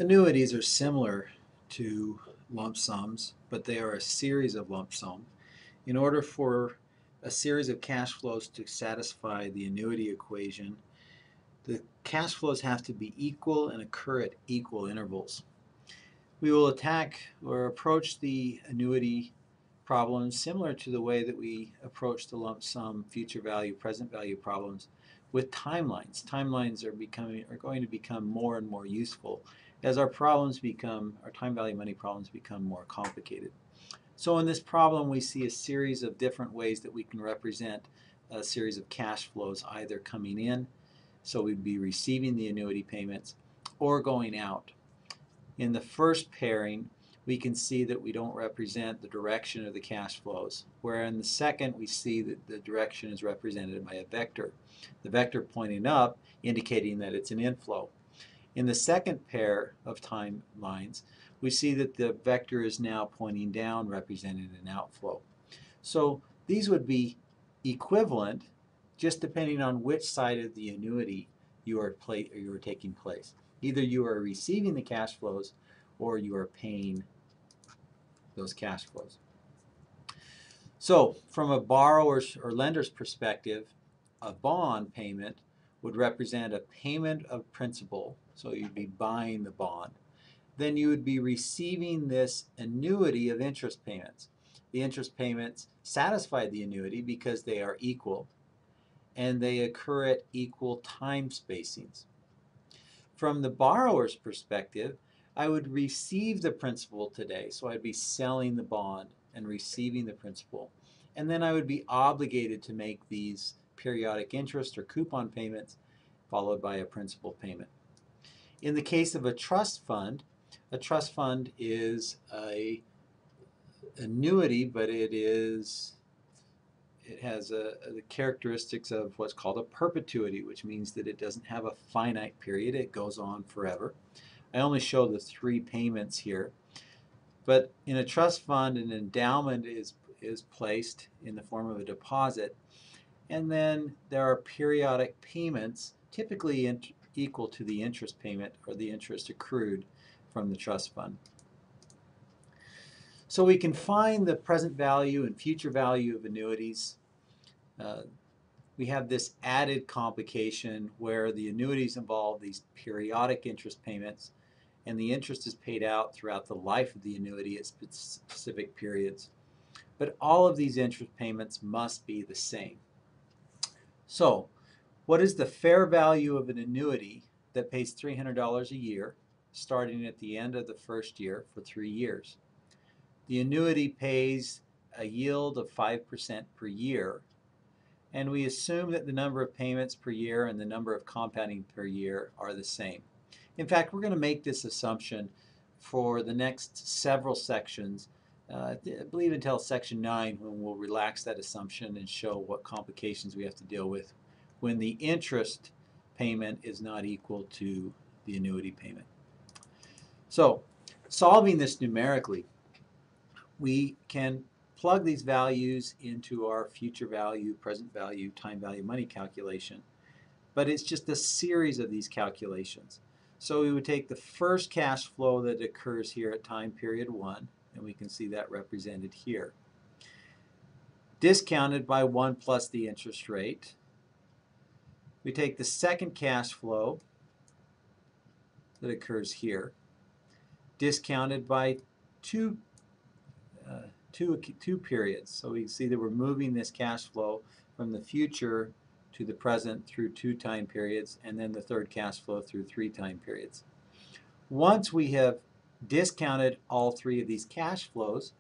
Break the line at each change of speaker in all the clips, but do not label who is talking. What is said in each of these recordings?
Annuities are similar to lump sums, but they are a series of lump sum. In order for a series of cash flows to satisfy the annuity equation, the cash flows have to be equal and occur at equal intervals. We will attack or approach the annuity problem similar to the way that we approach the lump sum future value, present value problems with timelines. Timelines are going to become more and more useful as our time value money problems become more complicated. So in this problem, we see a series of different ways that we can represent a series of cash flows either coming in, so we'd be receiving the annuity payments, or going out. In the first pairing, we can see that we don't represent the direction of the cash flows, where in the second we see that the direction is represented by a vector. The vector pointing up indicating that it's an inflow. In the second pair of timelines, we see that the vector is now pointing down, representing an outflow. So these would be equivalent just depending on which side of the annuity you are taking place. Either you are receiving the cash flows or you are paying those cash flows. So from a borrower's or lender's perspective, a bond payment would represent a payment of principal, so you'd be buying the bond. Then you would be receiving this annuity of interest payments. The interest payments satisfy the annuity because they are equal, and they occur at equal time spacings. From the borrower's perspective, I would receive the principal today, so I'd be selling the bond and receiving the principal. And then I would be obligated to make these periodic interest or coupon payments followed by a principal payment. In the case of a trust fund is a annuity, but it has the characteristics of what's called a perpetuity, which means that it doesn't have a finite period. It goes on forever. I only show the 3 payments here. But in a trust fund, an endowment is placed in the form of a deposit. And then there are periodic payments, typically equal to the interest payment or the interest accrued from the trust fund. So we can find the present value and future value of annuities. We have this added complication where the annuities involve these periodic interest payments, and the interest is paid out throughout the life of the annuity at specific periods. But all of these interest payments must be the same. So, what is the fair value of an annuity that pays $300 a year, starting at the end of the first year for 3 years? The annuity pays a yield of 5% per year, and we assume that the number of payments per year and the number of compounding per year are the same. In fact, we're going to make this assumption for the next several sections, I believe until section 9, when we'll relax that assumption and show what complications we have to deal with when the interest payment is not equal to the annuity payment. So, solving this numerically, we can plug these values into our future value, present value, time value money calculation, but it's just a series of these calculations. So we would take the first cash flow that occurs here at time period 1, and we can see that represented here, discounted by 1 plus the interest rate. We take the second cash flow that occurs here, discounted by two periods. So we see that we're moving this cash flow from the future to the present through 2 time periods, and then the third cash flow through 3 time periods. Once we have discounted all 3 of these cash flows,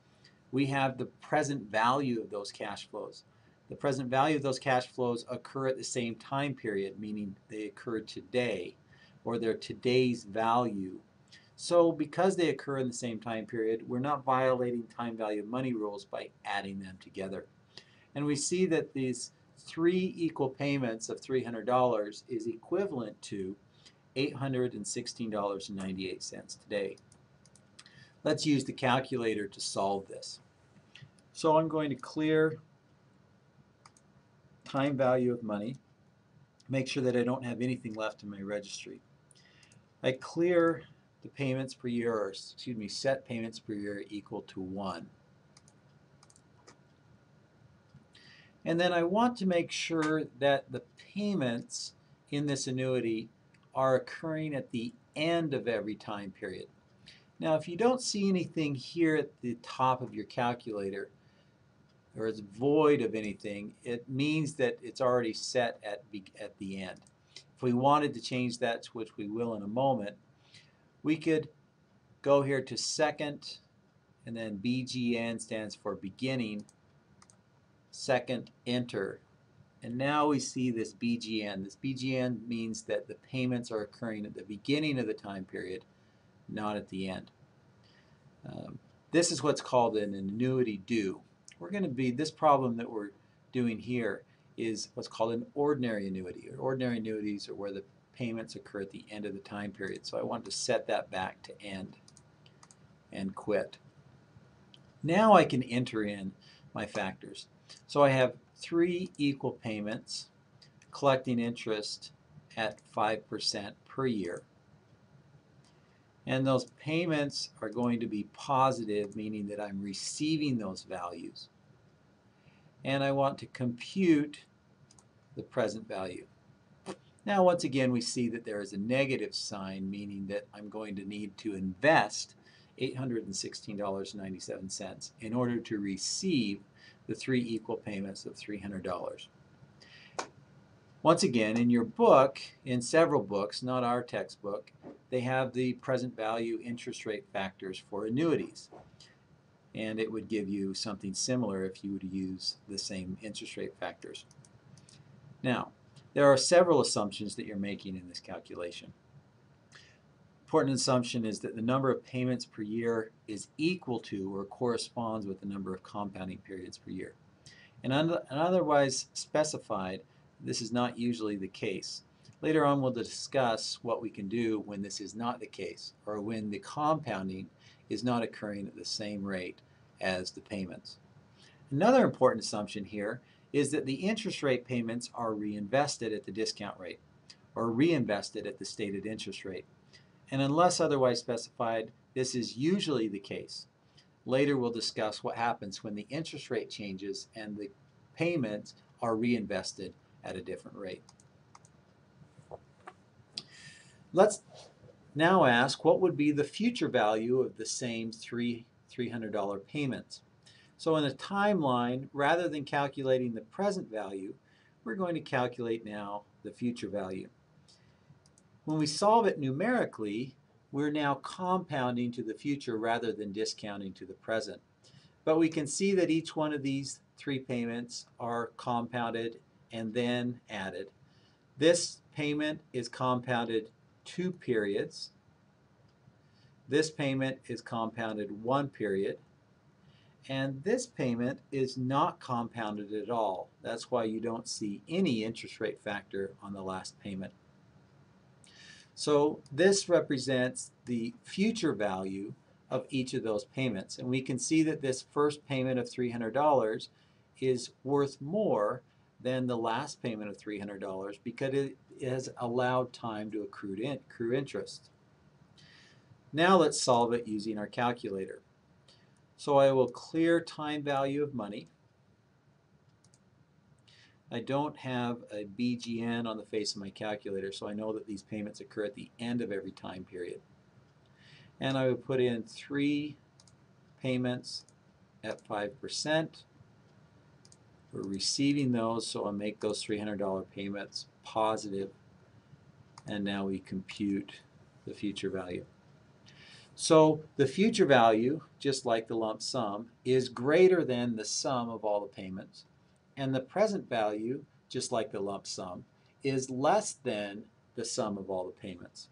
we have the present value of those cash flows. The present value of those cash flows occur at the same time period, meaning they occur today, or they're today's value. So because they occur in the same time period, we're not violating time value of money rules by adding them together. And we see that these 3 equal payments of $300 is equivalent to $816.98 today. Let's use the calculator to solve this. So I'm going to clear time value of money, make sure that I don't have anything left in my registry. I clear the payments per year, or excuse me, set payments per year equal to 1. And then I want to make sure that the payments in this annuity are occurring at the end of every time period. Now, if you don't see anything here at the top of your calculator, or it's void of anything, it means that it's already set at the end. If we wanted to change that, which we will in a moment, we could go here to second, and then BGN stands for beginning, second, enter. And now we see this BGN. This BGN means that the payments are occurring at the beginning of the time period, not at the end. This is what's called an annuity due. This problem that we're doing here is what's called an ordinary annuity. Ordinary annuities are where the payments occur at the end of the time period. So I want to set that back to end and quit. Now I can enter in my factors. So I have 3 equal payments collecting interest at 5% per year. And those payments are going to be positive, meaning that I'm receiving those values. And I want to compute the present value. Now, once again, we see that there is a negative sign, meaning that I'm going to need to invest $816.97 in order to receive the 3 equal payments of $300. Once again, in your book, in several books, not our textbook, they have the present value interest rate factors for annuities. And it would give you something similar if you would use the same interest rate factors. Now, there are several assumptions that you're making in this calculation. Important assumption is that the number of payments per year is equal to or corresponds with the number of compounding periods per year. And otherwise specified, this is not usually the case. Later on we'll discuss what we can do when this is not the case, or when the compounding is not occurring at the same rate as the payments. Another important assumption here is that the interest rate payments are reinvested at the discount rate, or reinvested at the stated interest rate. And unless otherwise specified, this is usually the case. Later we'll discuss what happens when the interest rate changes and the payments are reinvested at a different rate. Let's now ask what would be the future value of the same $300 payments. So in a timeline, rather than calculating the present value, we're going to calculate now the future value. When we solve it numerically, we're now compounding to the future rather than discounting to the present. But we can see that each one of these 3 payments are compounded and then added. This payment is compounded 2 periods. This payment is compounded 1 period. And this payment is not compounded at all. That's why you don't see any interest rate factor on the last payment. So this represents the future value of each of those payments. And we can see that this first payment of $300 is worth more than the last payment of $300 because it has allowed time to accrue interest. Now let's solve it using our calculator. So I will clear time value of money. I don't have a BGN on the face of my calculator, so I know that these payments occur at the end of every time period. And I would put in 3 payments at 5%. We're receiving those, so I'll make those $300 payments positive. And now we compute the future value. So the future value, just like the lump sum, is greater than the sum of all the payments. And the present value, just like the lump sum, is less than the sum of all the payments.